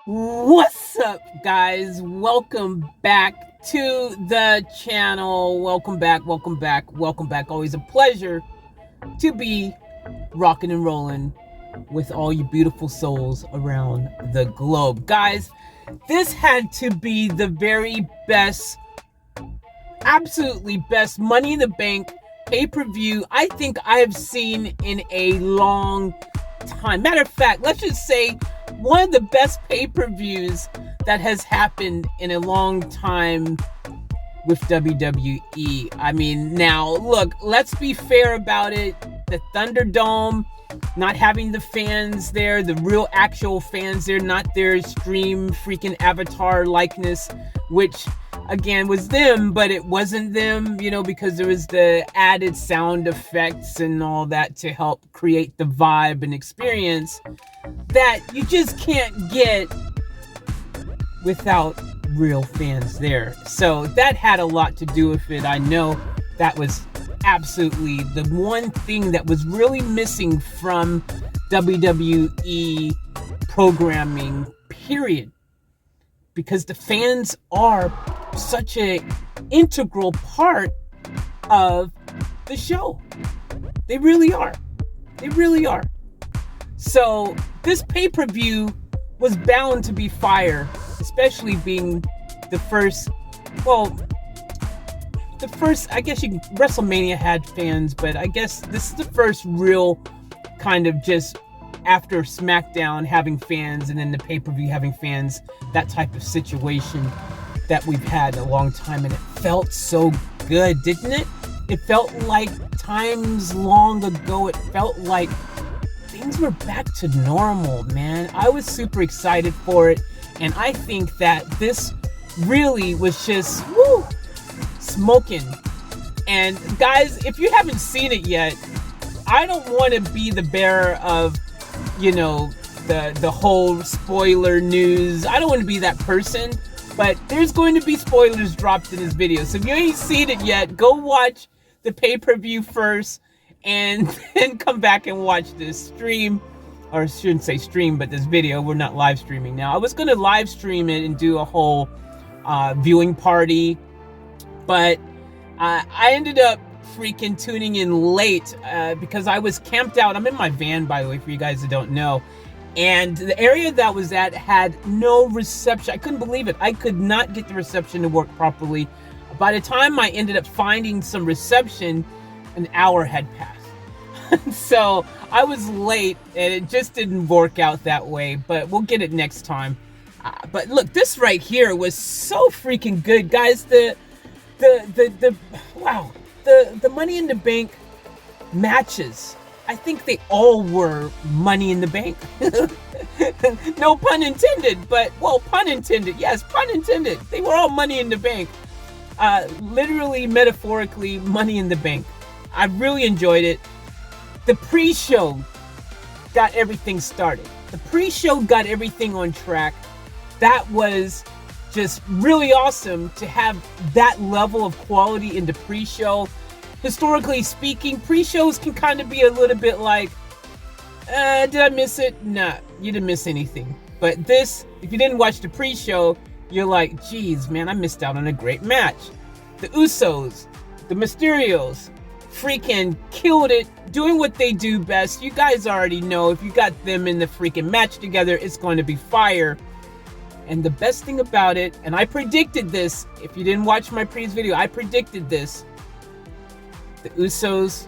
What's up, guys? Welcome back to the channel. Welcome back, welcome back, welcome back. Always a pleasure to be rocking and rolling with all you beautiful souls around the globe. Guys, this had to be the very best, absolutely best Money in the Bank pay-per-view I think I have seen in a long time. Matter of fact, let's just say one of the best pay-per-views that has happened in a long time with WWE. I mean, now look, let's be fair about it. The Thunderdome, not having the fans there, the real actual fans there, not their stream freaking avatar likeness, which again was them, but it wasn't them, because there was the added sound effects and all that to help create the vibe and experience that you just can't get without real fans there. So that had a lot to do with it. I know that was absolutely the one thing that was really missing from WWE programming, period. Because the fans are such a integral part of the show. They really are. They really are. So this pay-per-view was bound to be fire, especially being the first, I guess WrestleMania had fans, but I guess this is the first real kind of just after SmackDown having fans and then the pay-per-view having fans, that type of situation that we've had a long time, and it felt so good, didn't it? It felt like times long ago. It felt like things were back to normal, man. I was super excited for it, and I think that this really was just smoking. And guys, if you haven't seen it yet, I don't want to be the bearer of the whole spoiler news. I don't want to be that person, but there's going to be spoilers dropped in this video. So if you ain't seen it yet, go watch the pay-per-view first and then come back and watch this stream, or I shouldn't say stream, but this video. We're not live streaming now. I was going to live stream it and do a whole viewing party, but I ended up freaking tuning in late because I was camped out. I'm in my van, by the way, for you guys that don't know, and the area that was at had no reception. I couldn't believe it. I could not get the reception to work properly. By the time I ended up finding some reception, an hour had passed. So I was late, and it just didn't work out that way, but we'll get it next time. But look, this right here was so freaking good, guys. The Money in the Bank matches, I think they all were Money in the Bank. No pun intended, but pun intended. Yes, pun intended. They were all Money in the Bank. Literally, metaphorically, Money in the Bank. I really enjoyed it. The pre-show got everything started. The pre-show got everything on track. That was just really awesome to have that level of quality in the pre-show. Historically speaking, pre-shows can kind of be a little bit like, did I miss it? Nah, you didn't miss anything. But this, if you didn't watch the pre-show, you're like, geez, man, I missed out on a great match. The Usos, the Mysterios, freaking killed it, doing what they do best. You guys already know, if you got them in the freaking match together, it's going to be fire. And the best thing about it, and I predicted this, if you didn't watch my previous video, I predicted this. The Usos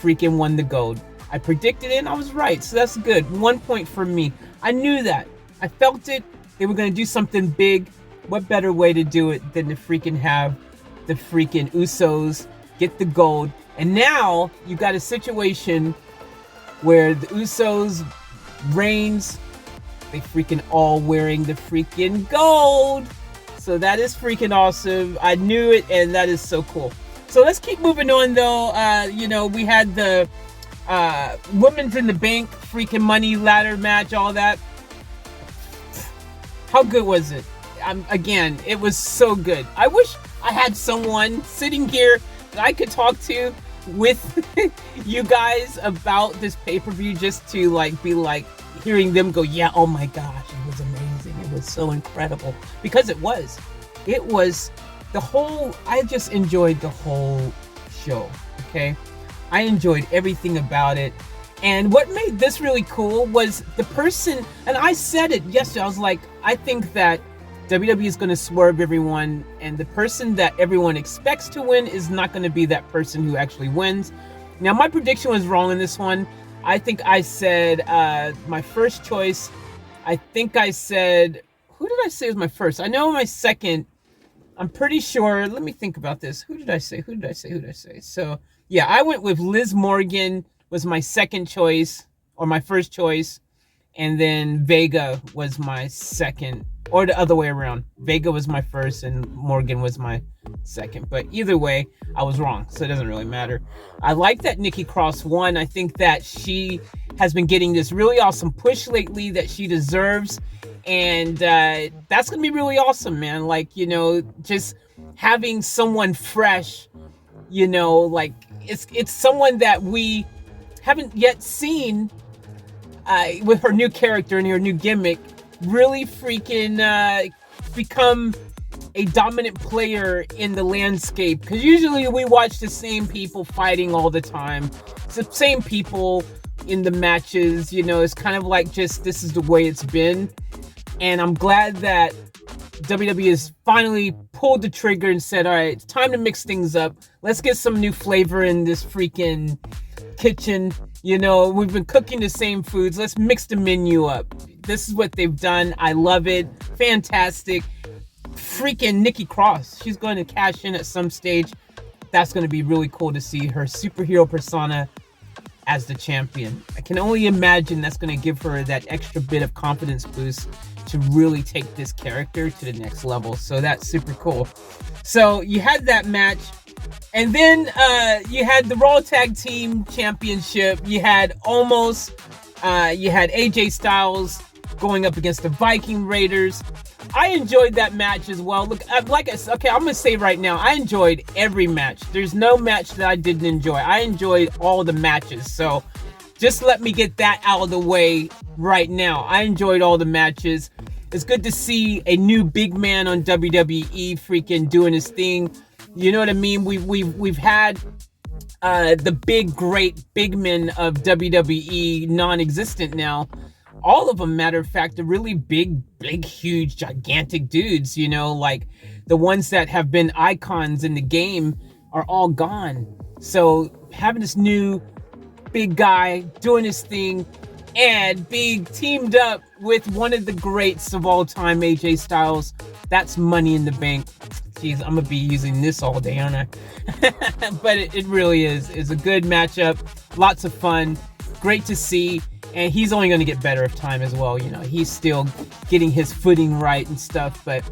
freaking won the gold. I predicted it and I was right, so that's good. 1 point for me. I knew that. I felt it. They were going to do something big. What better way to do it than to freaking have the freaking Usos get the gold? And now you got a situation where the Usos, Reigns, they freaking all wearing the freaking gold. So that is freaking awesome. I knew it, and that is so cool. So let's keep moving on, though. We had the Women's in the Bank freaking money ladder match, all that. How good was it? Again, it was so good. I wish I had someone sitting here that I could talk to with you guys about this pay-per-view, just to be hearing them go, yeah, oh my gosh, it was amazing. It was so incredible because it was I just enjoyed the whole show. Okay, I enjoyed everything about it. And what made this really cool was the person, and I said it yesterday, I was like, I think that WWE is going to swerve everyone, and the person that everyone expects to win is not going to be that person who actually wins. Now, my prediction was wrong in this one. I think I said my first choice, I think I said, who did I say was my first? I know my second, I'm pretty sure, let me think about this. Who did I say? So, yeah, I went with Liz Morgan was my second choice, or my first choice, and then Vega was my second, or the other way around. Vega was my first and Morgan was my second. But either way, I was wrong, so it doesn't really matter. I like that Nikki Cross won. I think that she has been getting this really awesome push lately that she deserves, and that's gonna be really awesome, man. Like, you know, just having someone fresh, you know, like it's someone that we haven't yet seen with her new character and her new gimmick really freaking become a dominant player in the landscape. Because usually we watch the same people fighting all the time. It's the same people in the matches, you know, it's kind of like just this is the way it's been. And I'm glad that WWE has finally pulled the trigger and said, all right, it's time to mix things up. Let's get some new flavor in this freaking kitchen. You know, we've been cooking the same foods. Let's mix the menu up. This is what they've done. I love it. Fantastic. Freaking Nikki Cross. She's going to cash in at some stage. That's going to be really cool to see her superhero persona as the champion. I can only imagine that's going to give her that extra bit of confidence boost to really take this character to the next level. So that's super cool. So you had that match. And then you had the Raw Tag Team Championship. You had you had AJ Styles going up against the Viking Raiders. I enjoyed that match as well. Look, like I said, okay, I'm going to say right now, I enjoyed every match. There's no match that I didn't enjoy. I enjoyed all the matches. So just let me get that out of the way right now. I enjoyed all the matches. It's good to see a new big man on WWE freaking doing his thing. You know what I mean? We've had the great big men of WWE non-existent now. All of them, matter of fact, are really big, huge, gigantic dudes. You know, like the ones that have been icons in the game are all gone. So having this new big guy doing his thing and being teamed up with one of the greats of all time, AJ Styles, that's money in the bank. Jeez, I'm gonna be using this all day, aren't I? But it really is. It's a good matchup, lots of fun, great to see, and he's only gonna get better with time as well. You know, he's still getting his footing right and stuff, but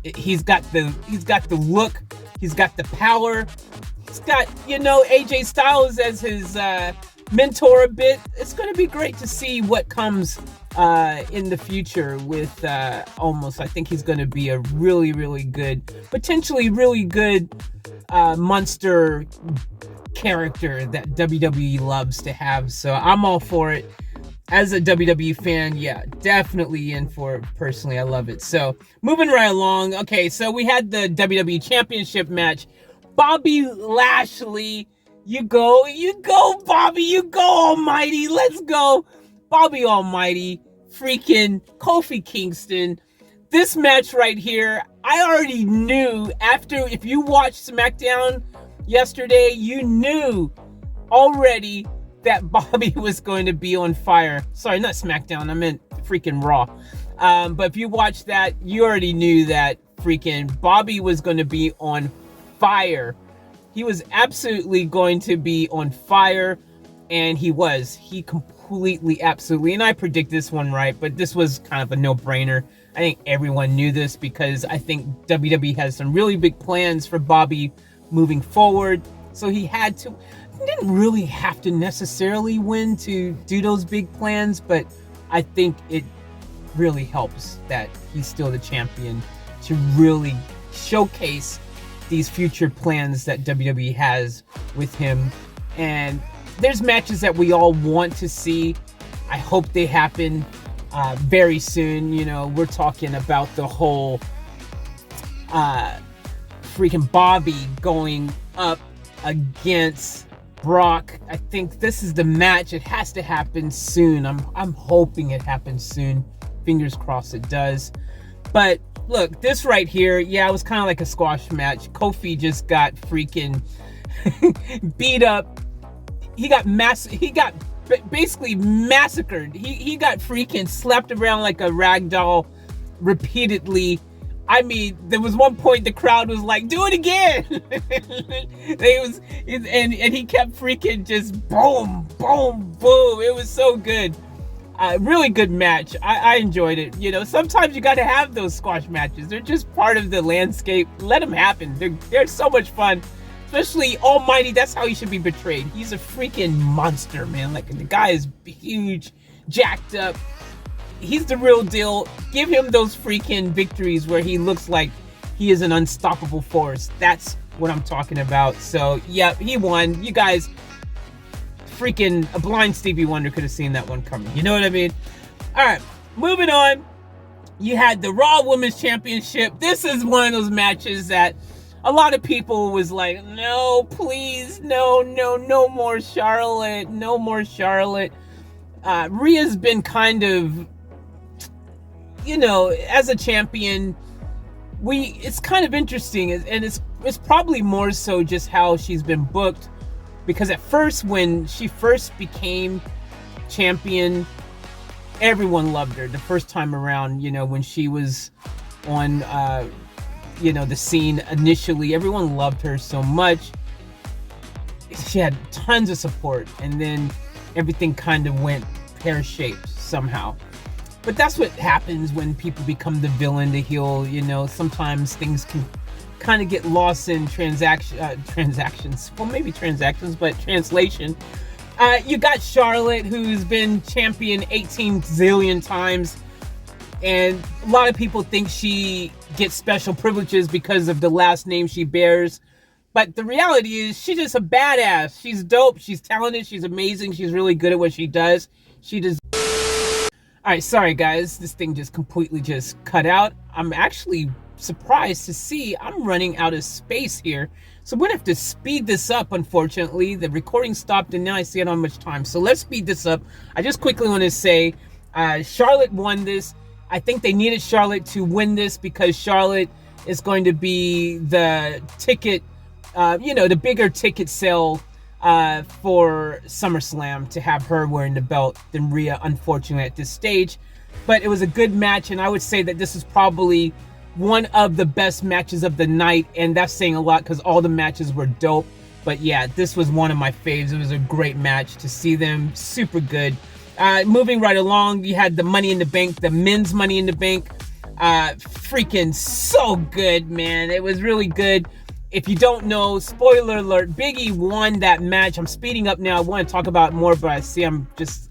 he's got the look, he's got the power, he's got, you know, AJ Styles as his mentor a bit. It's gonna be great to see what comes in the future with Almost. I think he's going to be a really, really good, potentially really good monster character that WWE loves to have. So I'm all for it. As a WWE fan, yeah, definitely in for it. Personally, I love it. So moving right along. Okay, so we had the WWE Championship match. Bobby Lashley, you go, Bobby, you go, Almighty. Let's go. Bobby Almighty, freaking Kofi Kingston. This match right here, I already knew after, if you watched SmackDown yesterday, you knew already that Bobby was going to be on fire. Sorry, not SmackDown, I meant freaking Raw. But if you watched that, you already knew that freaking Bobby was going to be on fire. He was absolutely going to be on fire, and he was. He completely, absolutely, and I predict this one right, but this was kind of a no-brainer. I think everyone knew this because I think WWE has some really big plans for Bobby moving forward, so he didn't really have to necessarily win to do those big plans, but I think it really helps that he's still the champion to really showcase these future plans that WWE has with him. And there's matches that we all want to see. I hope they happen. very soon. You know, we're talking about the whole freaking Bobby going up against Brock. I think this is the match. It has to happen soon. I'm hoping it happens soon. Fingers crossed it does. But look, this right here, yeah, it was kind of like a squash match. Kofi just got freaking beat up. He got basically massacred. He got freaking slapped around like a rag doll repeatedly. I mean, there was one point the crowd was like, "Do it again!" and he kept freaking just boom, boom, boom. It was so good. Really good match. I enjoyed it. You know, sometimes you got to have those squash matches. They're just part of the landscape. Let them happen. They're so much fun. Especially Almighty. That's how he should be portrayed. He's a freaking monster, man. Like, the guy is huge, jacked up. He's the real deal. Give him those freaking victories where he looks like he is an unstoppable force. That's what I'm talking about. So, yeah, he won. You guys, freaking a blind Stevie Wonder could have seen that one coming. You know what I mean? All right, moving on. You had the Raw Women's Championship. This is one of those matches that a lot of people was like, no, please, no more Charlotte. No more Charlotte. Rhea's been kind of, you know, as a champion, it's kind of interesting, and it's probably more so just how she's been booked, because at first, when she first became champion, everyone loved her the first time around. You know, when she was on you know, the scene initially, everyone loved her so much. She had tons of support, and then everything kind of went pear-shaped somehow. But that's what happens when people become the villain, the heel. You know, sometimes things can kind of get lost in transactions. Well, maybe transactions, but translation. You got Charlotte, who's been champion 18 zillion times. And a lot of people think she gets special privileges because of the last name she bears. But the reality is, she's just a badass. She's dope. She's talented. She's amazing. She's really good at what she does. She does. All right, sorry guys, this thing just completely just cut out. I'm actually surprised to see I'm running out of space here, so I'm gonna have to speed this up. Unfortunately, the recording stopped, and now I see I don't have much time, so let's speed this up. I just quickly want to say, Charlotte won this. I think they needed Charlotte to win this because Charlotte is going to be the ticket, you know, the bigger ticket sale for SummerSlam, to have her wearing the belt than Rhea, unfortunately, at this stage. But it was a good match, and I would say that this is probably one of the best matches of the night, and that's saying a lot because all the matches were dope. But yeah, this was one of my faves. It was a great match to see them. Super good. Moving right along, you had the Money in the Bank, the men's Money in the Bank. Freaking so good, man. It was really good. If you don't know, spoiler alert, Big E won that match. I'm speeding up now. I want to talk about more, but I see I'm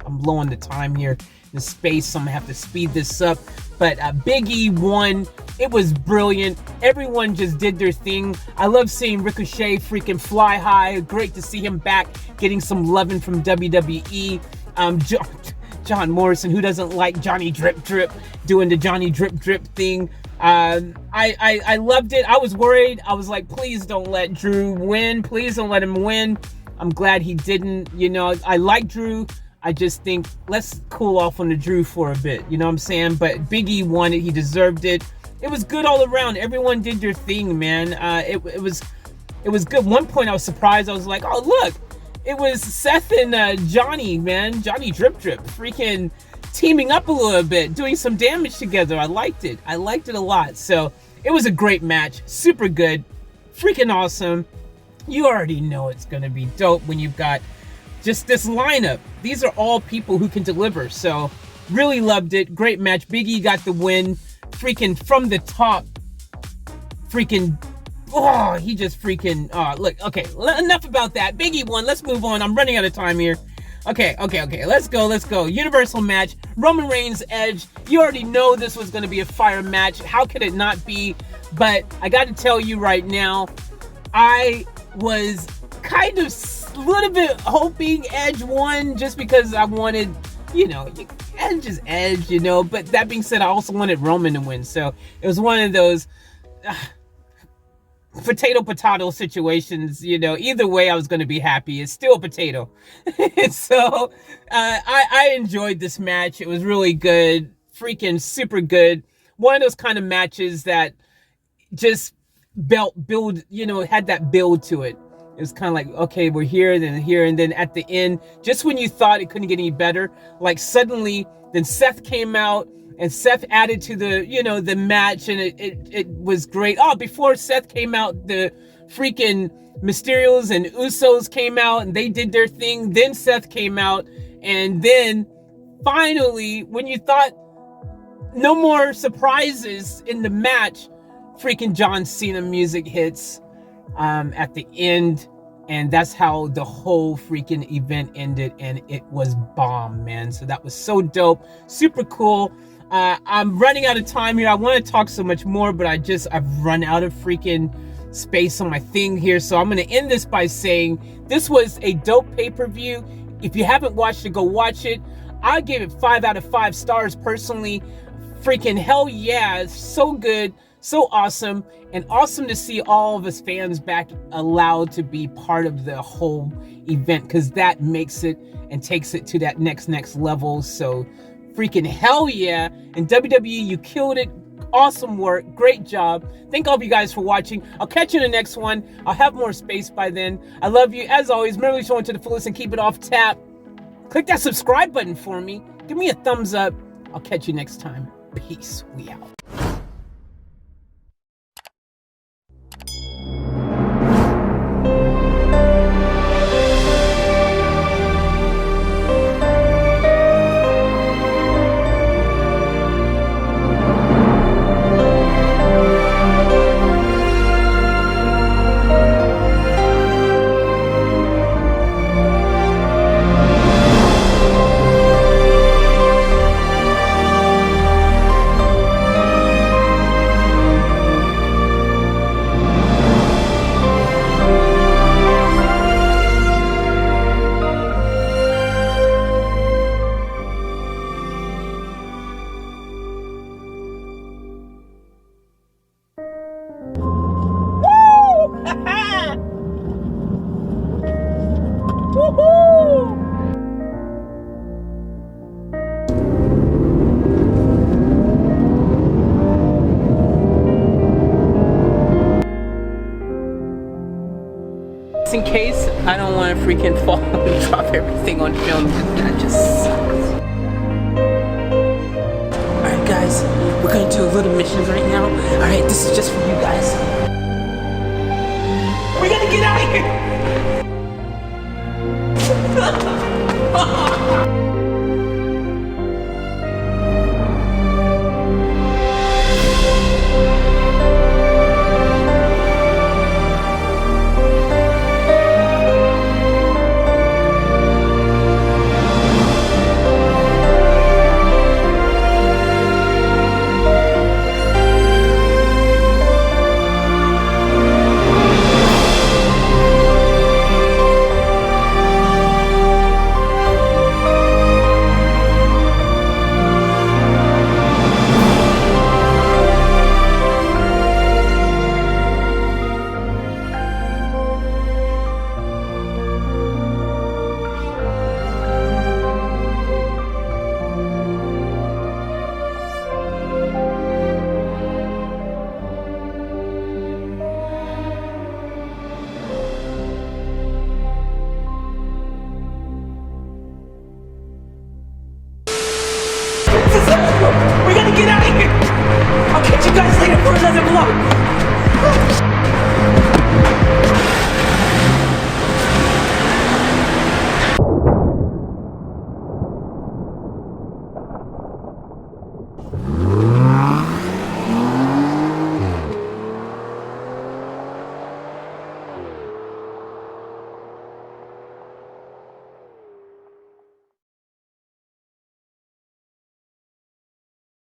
blowing the time here, the space, so I'm gonna have to speed this up. But Big E won. It was brilliant. Everyone just did their thing. I love seeing Ricochet freaking fly high. Great to see him back, getting some loving from WWE. John Morrison, who doesn't like Johnny Drip Drip, doing the Johnny Drip Drip thing. I loved it. I was worried. I was like, please don't let Drew win. Please don't let him win. I'm glad he didn't. You know, I like Drew. I just think let's cool off on the Drew for a bit. You know what I'm saying? But Big E won it. He deserved it. It was good all around. Everyone did their thing, man. It was good. One point I was surprised. I was like, oh, look. It was Seth and Johnny, man. Johnny Drip Drip. Freaking teaming up a little bit, doing some damage together. I liked it. I liked it a lot. So it was a great match. Super good. Freaking awesome. You already know it's going to be dope when you've got just this lineup. These are all people who can deliver. So really loved it. Great match. Big E got the win. Freaking from the top. Freaking, oh, he just freaking, look, okay, enough about that. Big E won. Let's move on. I'm running out of time here. Okay. Let's go. Universal match. Roman Reigns, Edge. You already know this was going to be a fire match. How could it not be? But I got to tell you right now, I was kind of a little bit hoping Edge won just because I wanted Edge is Edge, But that being said, I also wanted Roman to win, so it was one of those potato situations. Either way, I was going to be happy. It's still a potato. And so I enjoyed this match. It was really good, freaking super good. One of those kind of matches that just build, had that build to it. It was kind of like, okay, we're here, then here, and then at the end, just when you thought it couldn't get any better, like suddenly, then Seth came out, and Seth added to the match, and it was great. Oh, before Seth came out, the freaking Mysterios and Usos came out, and they did their thing. Then Seth came out, and then finally, when you thought no more surprises in the match, freaking John Cena music hits at the end, and that's how the whole freaking event ended, and it was bomb, man. So that was so dope, super cool. I'm running out of time here. I want to talk so much more, but I've run out of freaking space on my thing here. So I'm going to end this by saying this was a dope pay-per-view. If you haven't watched it, go watch it. I gave it 5 out of 5 stars personally. Freaking hell yeah, it's so good. So awesome, and awesome to see all of us fans back allowed to be part of the whole event, because that makes it and takes it to that next level. So freaking hell yeah. And WWE, you killed it. Awesome work. Great job. Thank all of you guys for watching. I'll catch you in the next one. I'll have more space by then. I love you. As always, remember to show it to the fullest and keep it off tap. Click that subscribe button for me. Give me a thumbs up. I'll catch you next time. Peace. We out. In case I don't want to freaking fall and drop everything on film, that just sucks. Alright guys, we're gonna do a little mission right now. Alright, this is just for you guys. We're gonna get out of here!